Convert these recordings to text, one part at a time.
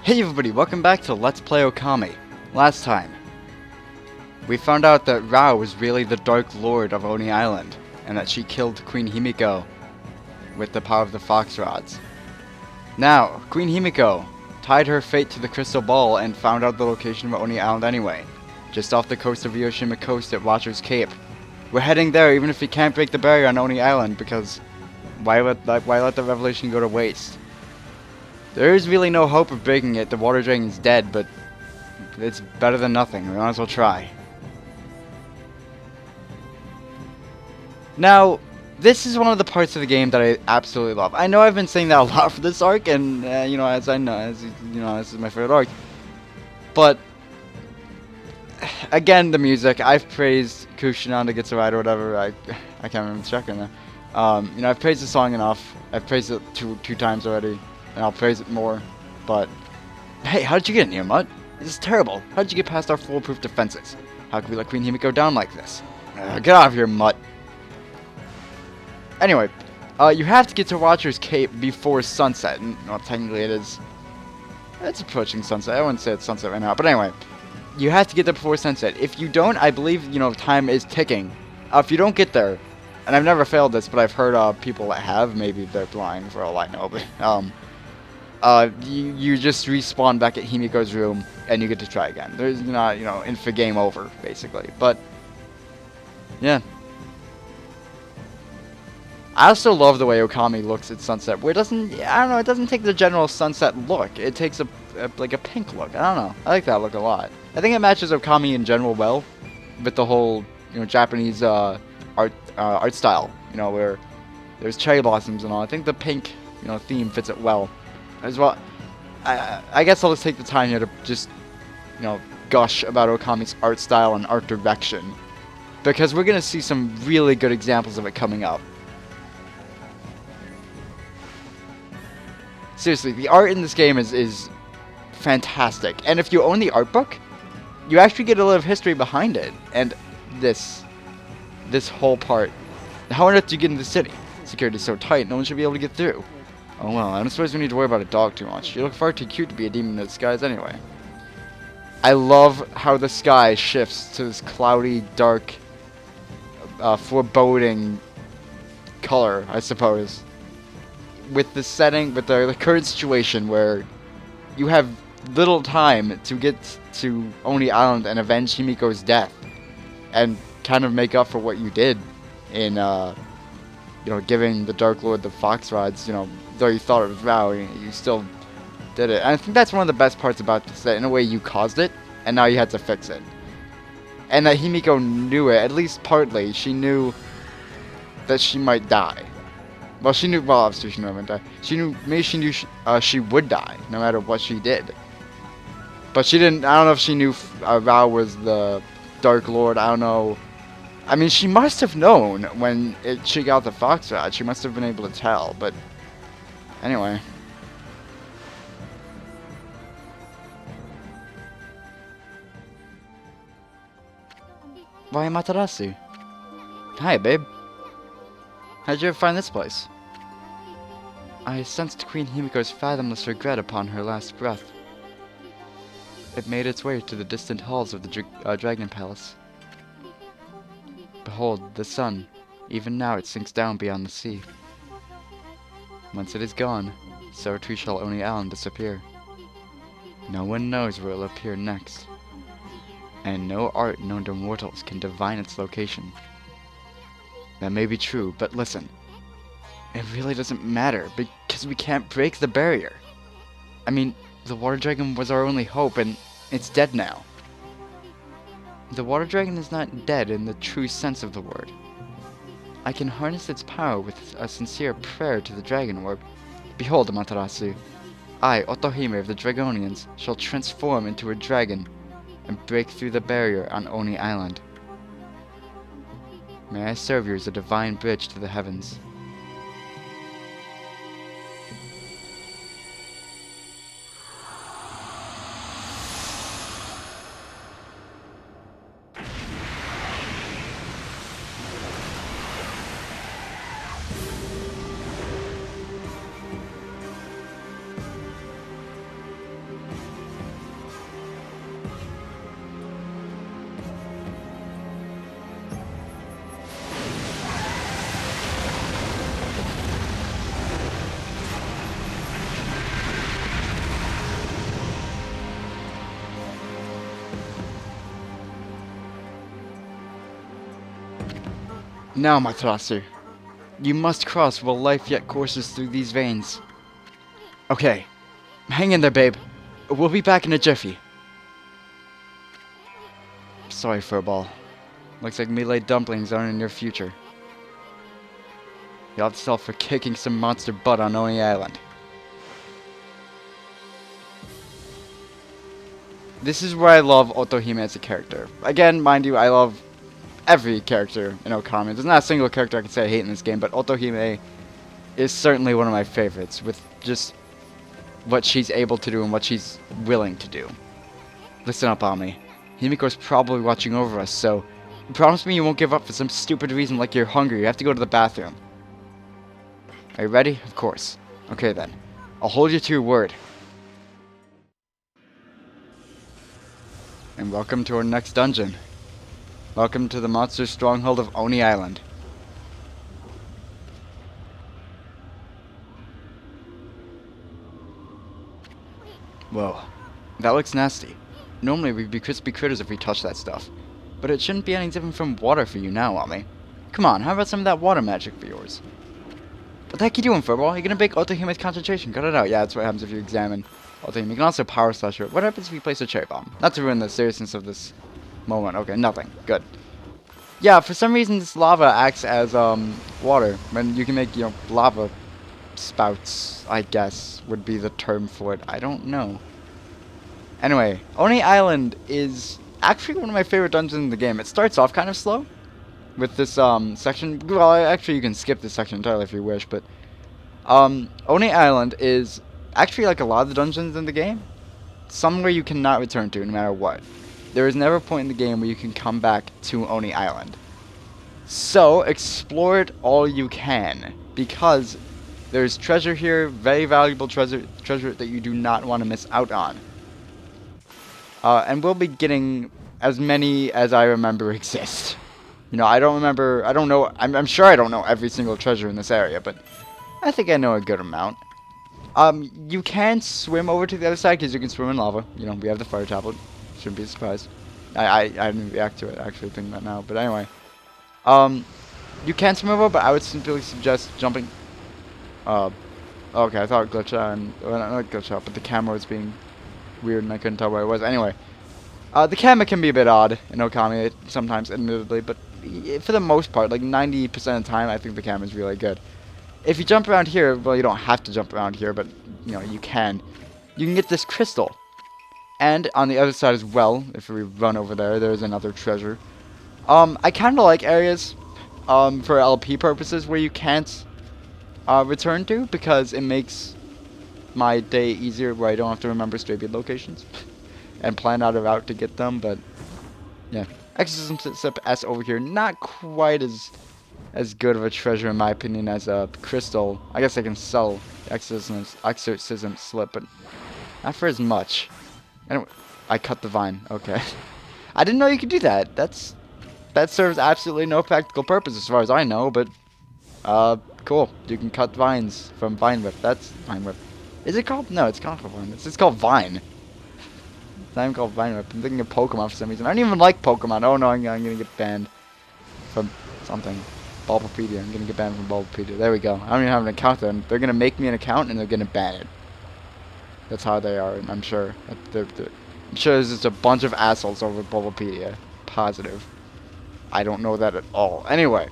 Hey everybody, welcome back to Let's Play Okami. Last time, we found out that Rao was really the Dark Lord of Oni Island, and that she killed Queen Himiko with the power of the Fox Rods. Now, Queen Himiko tied her fate to the crystal ball and found out the location of Oni Island anyway, just off the coast of Yoshima Coast at Watcher's Cape. We're heading there even if we can't break the barrier on Oni Island, because why let the revelation go to waste? There is really no hope of breaking it. The water dragon's dead, but it's better than nothing. We might as well try. Now, this is one of the parts of the game that I absolutely love. I know I've been saying that a lot for this arc, and as this is my favorite arc. But again, the music. I've praised Kushinan to Gets a Ride or whatever. I can't remember the track right now. I've praised the song enough. I've praised it two times already. And I'll praise it more, but hey, how did you get in here, Mutt? This is terrible. How did you get past our foolproof defenses? How could we let Queen Himiko down like this? Get out of here, Mutt. Anyway, you have to get to Watcher's Cape before sunset. Well, technically it's approaching sunset. I wouldn't say it's sunset right now, but anyway, you have to get there before sunset. If you don't, I believe, time is ticking. If you don't get there, and I've never failed this, but I've heard people that have, maybe they're blind for all I know, but you just respawn back at Himiko's room, and you get to try again. There's not, infinite game over, basically. But, yeah. I also love the way Okami looks at sunset, where it doesn't, it doesn't take the general sunset look. It takes like a pink look. I don't know. I like that look a lot. I think it matches Okami in general well, with the whole, Japanese, art style, where there's cherry blossoms and all. I think the pink, theme fits it well. As well, I guess I'll just take the time here to just, gush about Okami's art style and art direction, because we're gonna see some really good examples of it coming up. Seriously, the art in this game is fantastic, and if you own the art book, you actually get a little of history behind it, and this whole part. How on earth do you get into the city? Security's so tight, no one should be able to get through. Oh well, I don't suppose we need to worry about a dog too much. You look far too cute to be a demon in disguise anyway. I love how the sky shifts to this cloudy, dark, foreboding color, I suppose. With the setting, with the current situation where you have little time to get to Oni Island and avenge Himiko's death. And kind of make up for what you did in, giving the Dark Lord the Fox Rods, though you thought it was Rao, you still did it. And I think that's one of the best parts about this, that in a way you caused it, and now you had to fix it. And that Himiko knew it, at least partly. She knew that she might die. Well, obviously she knew it might die. Maybe she knew she would die, no matter what she did. But she didn't, I don't know if she knew Rao was the Dark Lord, I don't know. I mean, she must have known when she got the Fox Rod. She must have been able to tell, but anyway. Why, Amaterasu? Hi, babe. How'd you ever find this place? I sensed Queen Himiko's fathomless regret upon her last breath. It made its way to the distant halls of the Dragon Palace. Behold, the sun. Even now it sinks down beyond the sea. Once it is gone, so too shall Oni Island disappear. No one knows where it will appear next, and no art known to mortals can divine its location. That may be true, but listen. It really doesn't matter, because we can't break the barrier. I mean, the water dragon was our only hope, and it's dead now. The water dragon is not dead in the true sense of the word. I can harness its power with a sincere prayer to the dragon orb. Behold, Amaterasu, I, Otohime of the Dragonians, shall transform into a dragon and break through the barrier on Oni Island. May I serve you as a divine bridge to the heavens. Now, Amaterasu, you must cross while life yet courses through these veins. Okay, hang in there, babe. We'll be back in a jiffy. Sorry, Furball. Looks like melee dumplings aren't in your future. You'll have to settle for kicking some monster butt on Oni Island. This is where I love Otohime as a character. Again, mind you, I love every character in Okami. There's not a single character I can say I hate in this game, but Otohime is certainly one of my favorites, with just what she's able to do and what she's willing to do. Listen up, Ami. Himiko's probably watching over us, so promise me you won't give up for some stupid reason like you're hungry. You have to go to the bathroom. Are you ready? Of course. Okay then. I'll hold you to your word. And welcome to our next dungeon. Welcome to the monster stronghold of Oni Island. Whoa, that looks nasty. Normally we'd be crispy critters if we touched that stuff. But it shouldn't be any different from water for you now, Ami. Come on, how about some of that water magic for yours? What the heck are you doing, Furball? You're gonna break Otohime's concentration. Cut it out. Yeah, that's what happens if you examine Otohime. You can also power slash her. What happens if you place a cherry bomb? Not to ruin the seriousness of this moment. Okay, nothing. Good. Yeah, for some reason this lava acts as water. When you can make, lava spouts, I guess, would be the term for it. I don't know. Anyway, Oni Island is actually one of my favorite dungeons in the game. It starts off kind of slow with this section. Well, actually you can skip this section entirely if you wish, but Oni Island is actually like a lot of the dungeons in the game, somewhere you cannot return to no matter what. There is never a point in the game where you can come back to Oni Island. So explore it all you can, because there's treasure here, very valuable treasure that you do not want to miss out on. And we'll be getting as many as I remember exist. I don't know, I'm sure I don't know every single treasure in this area, but I think I know a good amount. You can swim over to the other side, because you can swim in lava. We have the fire tablet. Shouldn't be a surprise. I didn't react to it, actually, thinking that now. But anyway. You can swim over, but I would simply suggest jumping. Okay, I thought it glitched out. Well, not glitched out, but the camera was being weird and I couldn't tell where it was. Anyway. The camera can be a bit odd in Okami sometimes, admittedly, but for the most part, like 90% of the time, I think the camera is really good. If you jump around here, well, you don't have to jump around here, but, you can. You can get this crystal. And on the other side as well, if we run over there, there's another treasure. I kind of like areas, for LP purposes, where you can't, return to, because it makes my day easier, where I don't have to remember stupid locations. And plan out a route to get them, but, yeah. Exorcism Sip S over here, not quite as good of a treasure in my opinion as a crystal. I guess I can sell exorcism slip, but not for as much. Anyway, I cut the vine. Okay. I didn't know you could do that. That serves absolutely no practical purpose as far as I know, but cool. You can cut vines from Vine Whip. That's Vine Whip. Is it called? No, it's not called Vine. It's called Vine. It's not even called Vine Whip. I'm thinking of Pokemon for some reason. I don't even like Pokemon. Oh no, I'm gonna get banned from something. Bulbapedia. I'm gonna get banned from Bulbapedia. There we go. I don't even have an account there. They're gonna make me an account and they're gonna ban it. That's how they are, and I'm sure. I'm sure there's just a bunch of assholes over Bulbapedia. Positive. I don't know that at all. Anyway.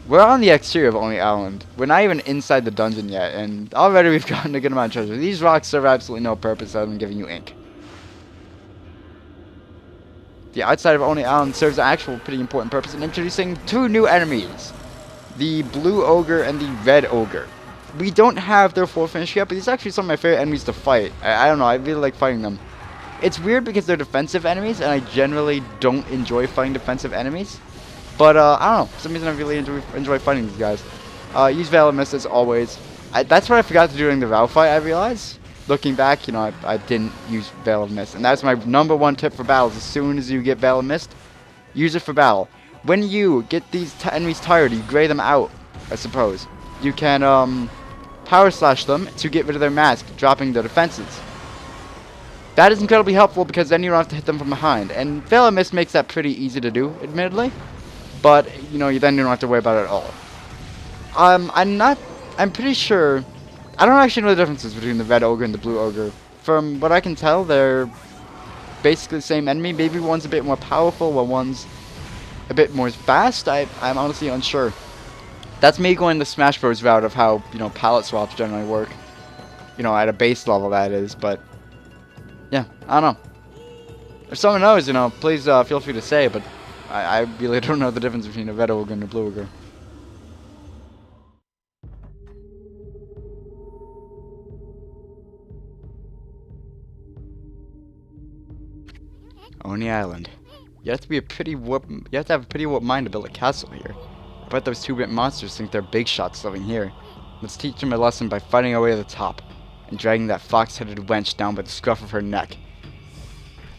We're on the exterior of Oni Island. We're not even inside the dungeon yet, and already we've gotten a good amount of treasure. These rocks serve absolutely no purpose other than giving you ink. The outside of Oni Island serves an actual pretty important purpose in introducing two new enemies. The Blue Ogre and the Red Ogre. We don't have their full finish yet, but these are actually some of my favorite enemies to fight. I don't know, I really like fighting them. It's weird because they're defensive enemies, and I generally don't enjoy fighting defensive enemies. But, I don't know, for some reason I really enjoy fighting these guys. Use Veil of Mist as always. That's what I forgot to do during the Vow fight, I realized. Looking back, I didn't use Veil of Mist. And that's my #1 tip for battles. As soon as you get Veil of Mist, use it for battle. When you get these enemies tired, you gray them out, I suppose. You can, power slash them to get rid of their mask, dropping their defenses. That is incredibly helpful because then you don't have to hit them from behind. And Veil of Mist makes that pretty easy to do, admittedly. but you then don't have to worry about it at all. I'm pretty sure. I don't actually know the differences between the red ogre and the blue ogre. From what I can tell, they're basically the same enemy. Maybe one's a bit more powerful, while one's a bit more fast. I'm honestly unsure. That's me going the Smash Bros. Route of how palette swaps generally work. At a base level, that is. But yeah, I don't know. If someone knows, please feel free to say. But I really don't know the difference between a red ogre and a blue ogre. Oni Island. You have to have a pretty warped mind to build a castle here. I bet those 2-bit monsters think they're big shots living here. Let's teach them a lesson by fighting our way to the top and dragging that fox-headed wench down by the scruff of her neck.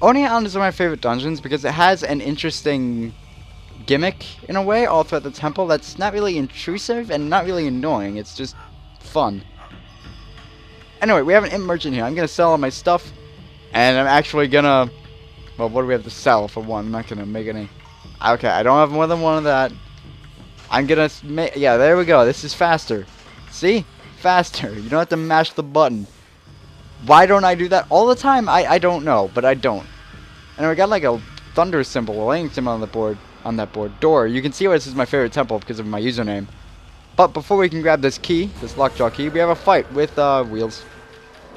Oni Island is one of my favorite dungeons because it has an interesting gimmick in a way all throughout the temple that's not really intrusive and not really annoying. It's just fun. Anyway, we have an imp merchant here. I'm gonna sell all my stuff, and I'm actually gonna. Well, what do we have to sell for one? I'm not gonna make any. Okay, I don't have more than one of that. I'm gonna make. Yeah, there we go. This is faster. See? Faster. You don't have to mash the button. Why don't I do that all the time? I don't know, but I don't. And we got like a thunder symbol, a lightning symbol on the board, door. You can see why this is my favorite temple because of my username. But before we can grab this key, this lockjaw key, we have a fight with wheels.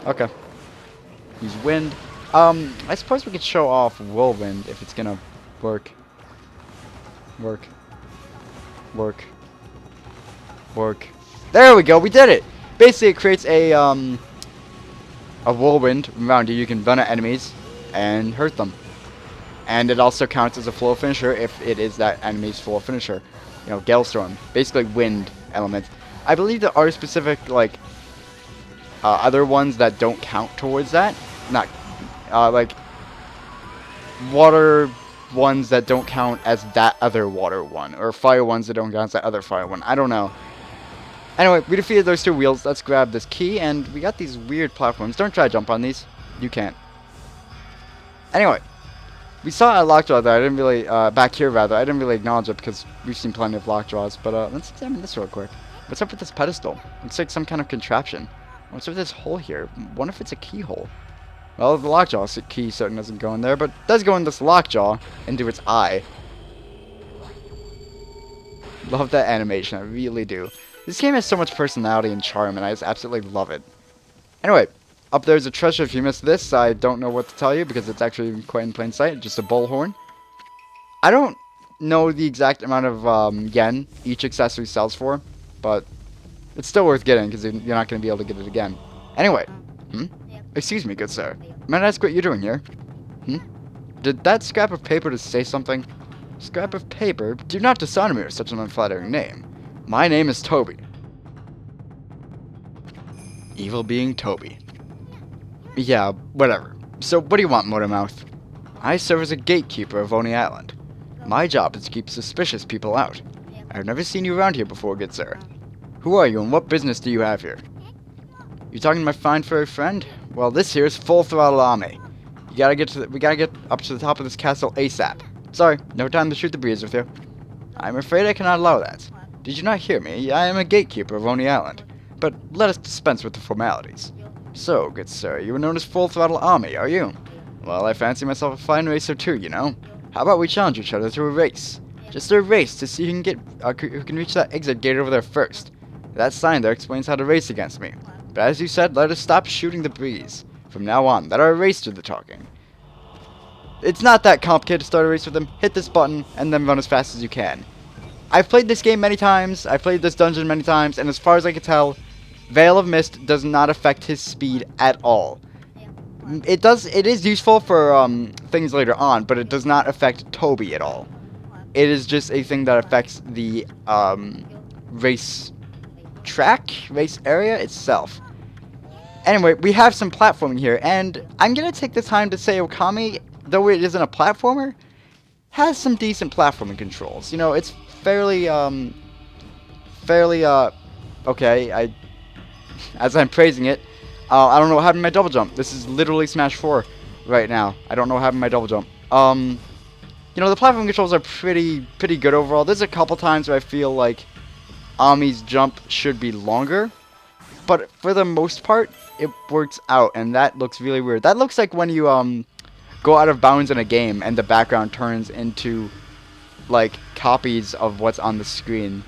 Okay. Use wind. I suppose we could show off whirlwind if it's gonna work. Work. There we go. We did it. Basically, it creates a whirlwind around you. You can run at enemies and hurt them. And it also counts as a flow finisher if it is that enemy's flow finisher. Gale-storm. Basically wind elements. I believe there are specific, like, other ones that don't count towards that. Not, like, water ones that don't count as that other water one. Or fire ones that don't count as that other fire one. I don't know. Anyway, we defeated those 2 wheels. Let's grab this key, and we got these weird platforms. Don't try to jump on these. You can't. Anyway, we saw a lockjaw there. I didn't really, back here rather. I didn't really acknowledge it because we've seen plenty of lockjaws. But let's examine this real quick. What's up with this pedestal? Looks like some kind of contraption. What's up with this hole here? Wonder if it's a keyhole. Well, the lockjaw key certainly doesn't go in there, but it does go in this lockjaw into its eye. Love that animation. I really do. This game has so much personality and charm, and I just absolutely love it. Anyway, up there's a treasure. If you missed this, I don't know what to tell you because it's actually quite in plain sight. Just a bullhorn. I don't know the exact amount of yen each accessory sells for, but it's still worth getting because you're not going to be able to get it again. Anyway, excuse me, good sir. Might I ask what you're doing here? Did that scrap of paper just say something? Scrap of paper? Do not dishonor me with such an unflattering name. My name is Toby. Evil being Toby. Yeah, whatever. So what do you want, Motormouth? I serve as a gatekeeper of Oni Island. My job is to keep suspicious people out. I've never seen you around here before, good sir. Who are you and what business do you have here? You talking to my fine furry friend? Well, this here is Full Throttle Army. We gotta get up to the top of this castle ASAP. Sorry, no time to shoot the breeze with you. I'm afraid I cannot allow that. Did you not hear me? I am a gatekeeper of Oni Island. But let us dispense with the formalities. So, good sir, you are known as Full Throttle Army, are you? Well, I fancy myself a fine racer too, you know. How about we challenge each other to a race? Just a race to see who can reach that exit gate over there first. That sign there explains how to race against me. But as you said, let us stop shooting the breeze. From now on, let our race do the talking. It's not that complicated to start a race with them. Hit this button, and then run as fast as you can. I've played this game many times, I've played this dungeon many times, and as far as I can tell, Veil of Mist does not affect his speed at all. It is useful for things later on, but it does not affect Toby at all. It is just a thing that affects the race area itself. Anyway, we have some platforming here, and I'm going to take the time to say Okami, though it isn't a platformer, has some decent platforming controls. You know, it's fairly, okay, as I'm praising it, I don't know what happened to my double jump. This is literally Smash 4 right now. I don't know what happened to my double jump. You know, the platform controls are pretty good overall. There's a couple times where I feel like Ami's jump should be longer, but for the most part, it works out, and that looks really weird. That looks like when you go out of bounds in a game and the background turns into like copies of what's on the screen.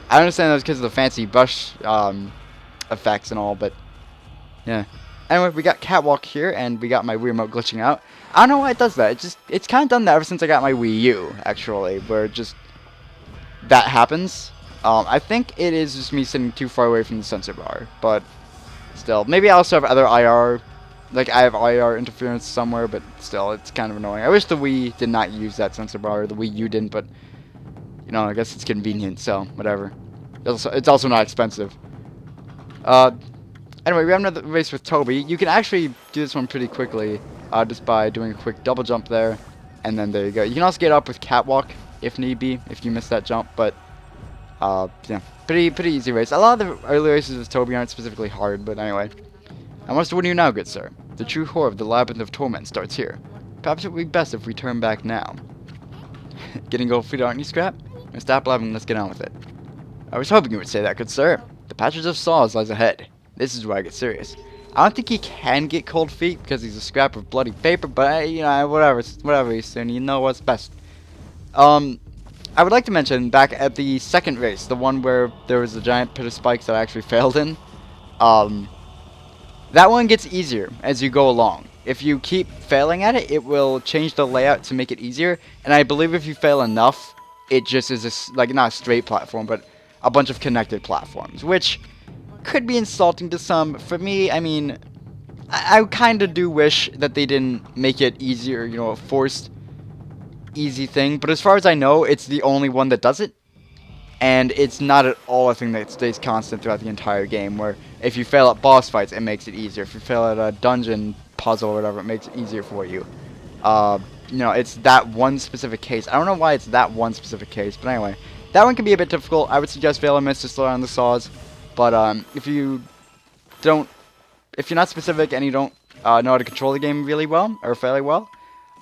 I understand that's because of the fancy brush effects and all, but yeah. Anyway, we got catwalk here, and we got my Wii remote glitching out. I don't know why it does that. It's kind of done that ever since I got my Wii U, actually, where just that happens. I think it is just me sitting too far away from the sensor bar, but still, maybe I also have other IR. Like, I have IR interference somewhere, but still, it's kind of annoying. I wish the Wii did not use that sensor bar, or the Wii U didn't, but, you know, I guess it's convenient, so, whatever. It's also not expensive. Anyway, we have another race with Toby. You can actually do this one pretty quickly, just by doing a quick double jump there, and then there you go. You can also get up with catwalk, if need be, if you miss that jump, but, yeah, pretty easy race. A lot of the early races with Toby aren't specifically hard, but anyway. I must warn you now, good sir. The true horror of the Labyrinth of Torment starts here. Perhaps it would be best if we turn back now. Getting gold feet, aren't you, Scrap? Now stop blabbing, let's get on with it. I was hoping you would say that, good sir. The passage of saws lies ahead. This is where I get serious. I don't think he can get cold feet because he's a scrap of bloody paper, but, you know, whatever he's saying, you know what's best. I would like to mention, back at the second race, the one where there was a giant pit of spikes that I actually failed in, that one gets easier as you go along. If you keep failing at it, it will change the layout to make it easier. And I believe if you fail enough, it just is like not a straight platform, but a bunch of connected platforms, which could be insulting to some. For me, I mean, I kind of do wish that they didn't make it easier, you know, a forced easy thing. But as far as I know, it's the only one that does it. And it's not at all a thing that stays constant throughout the entire game, where if you fail at boss fights, it makes it easier. If you fail at a dungeon puzzle or whatever, it makes it easier for you. You know, it's that one specific case. I don't know why it's that one specific case, but anyway. That one can be a bit difficult. I would suggest fail and miss to slow down the saws. But if you're not specific and you don't know how to control the game really well, or fairly well,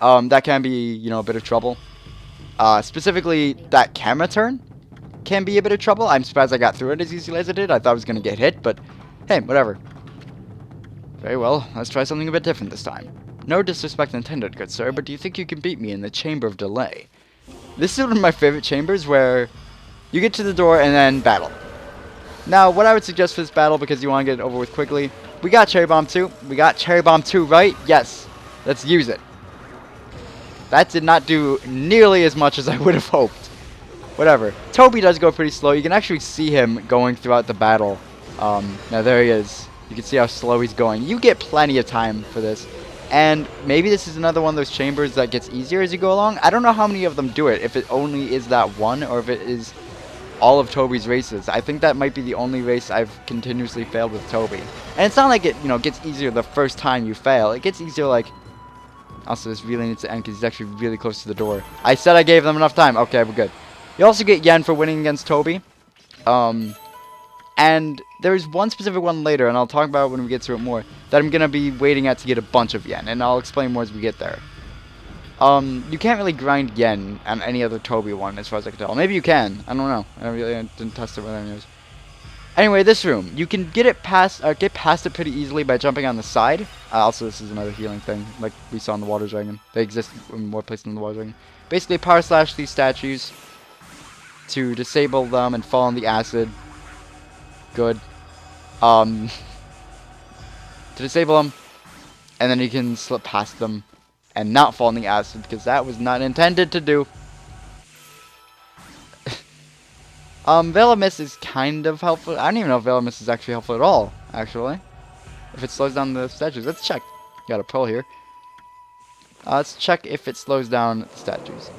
that can be, you know, a bit of trouble. Specifically, that camera turn can be a bit of trouble. I'm surprised I got through it as easily as I did. I thought I was going to get hit, but hey, whatever. Very well, let's try something a bit different this time. No disrespect intended, good sir, but do you think you can beat me in the Chamber of Delay? This is one of my favorite chambers where you get to the door and then battle. Now, what I would suggest for this battle, because you want to get it over with quickly, we got Cherry Bomb 2. We got Cherry Bomb 2, right? Yes. Let's use it. That did not do nearly as much as I would have hoped. Whatever. Toby does go pretty slow. You can actually see him going throughout the battle. Now there he is. You can see how slow he's going. You get plenty of time for this. And maybe this is another one of those chambers that gets easier as you go along. I don't know how many of them do it. If it only is that one, or if it is all of Toby's races. I think that might be the only race I've continuously failed with Toby. And it's not like it, you know, gets easier the first time you fail. It gets easier like... Also, this really needs to end because he's actually really close to the door. I said I gave them enough time. Okay, we're good. You also get yen for winning against Toby. And there's one specific one later, and I'll talk about it when we get to it more, that I'm going to be waiting at to get a bunch of yen, and I'll explain more as we get there. You can't really grind yen on any other Toby one, as far as I can tell. Maybe you can. I don't know. I didn't test it with anyways. Anyway, this room. You can get past it pretty easily by jumping on the side. Also, this is another healing thing, like we saw in the Water Dragon. They exist in more places than the Water Dragon. Basically, power slash these statues to disable them and fall in the acid. Good. To disable them, and then you can slip past them and not fall in the acid, because that was not intended to do. Veil of Mist is kind of helpful. I don't even know if Veil of Mist is actually helpful at all, actually. If it slows down the statues. Let's check. Got a pearl here. Let's check if it slows down the statues.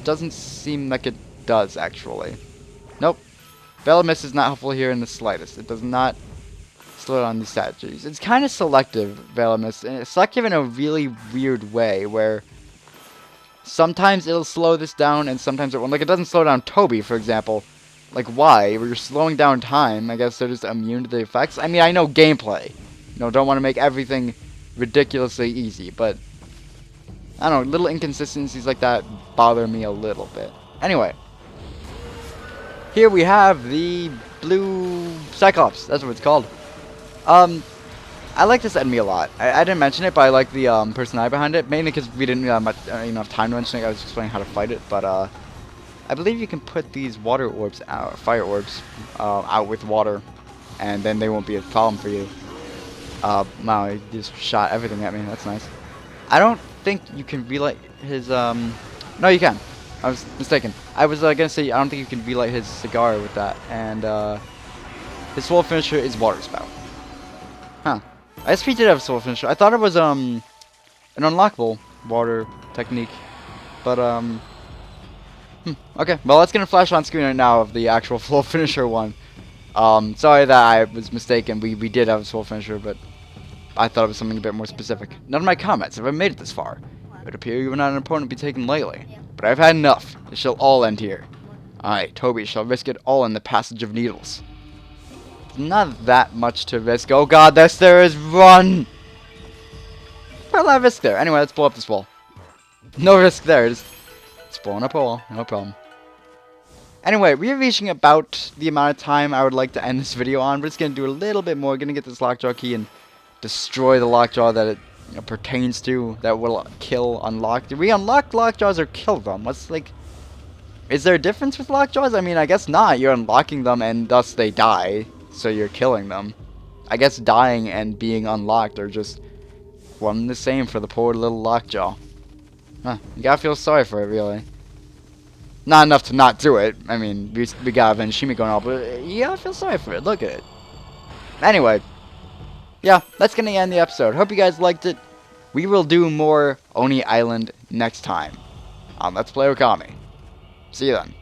Doesn't seem like it does, actually. Nope. Veil of Mist is not helpful here in the slightest. It does not slow down the statues. It's kind of selective, Veil of Mist. And it's selective in a really weird way, where sometimes it'll slow this down and sometimes it won't. Like, it doesn't slow down Toby, for example. Like, why? Where you're slowing down time. I guess they're just immune to the effects. I mean, I know gameplay. You know, don't want to make everything ridiculously easy, but I don't know, little inconsistencies like that bother me a little bit. Anyway, here we have the blue Cyclops. That's what it's called. I like this enemy a lot. I didn't mention it, but I like the personality behind it, mainly because we didn't have much enough time to mention it. I was explaining how to fight it, but I believe you can put these water orbs out, fire orbs, out with water, and then they won't be a problem for you. Wow, he just shot everything at me. That's nice. I don't think you can relight his no, you can. I was mistaken. I was gonna say I don't think you can relight his cigar with that, and his full finisher is water spout. Huh. I guess we did have a full finisher. I thought it was an unlockable water technique, but okay. Well, it's gonna flash on screen right now of the actual full finisher one. Sorry that I was mistaken. We did have a full finisher, but I thought it was something a bit more specific. None of my comments have made it this far. It would appear you are not an opponent to be taken lightly. But I've had enough. It shall all end here. I, Toby, shall risk it all in the passage of needles. Not that much to risk. Oh god, there is run! Quite a lot of risk there. Anyway, let's blow up this wall. No risk there. Just blowing up a wall. No problem. Anyway, we're reaching about the amount of time I would like to end this video on. We're just going to do a little bit more. Going to get this lockjaw key and destroy the lockjaw that it pertains to. That will kill unlock. Do we unlock lockjaws or kill them? What's like... Is there a difference with lockjaws? I mean, I guess not. You're unlocking them and thus they die. So you're killing them. I guess dying and being unlocked are just one and the same for the poor little lockjaw. Huh. You gotta feel sorry for it, really. Not enough to not do it. I mean, we got Venshimi going on, but you gotta feel sorry for it. Look at it. Anyway. Yeah, that's gonna end the episode. Hope you guys liked it. We will do more Oni Island next time on Let's Play Okami. See you then.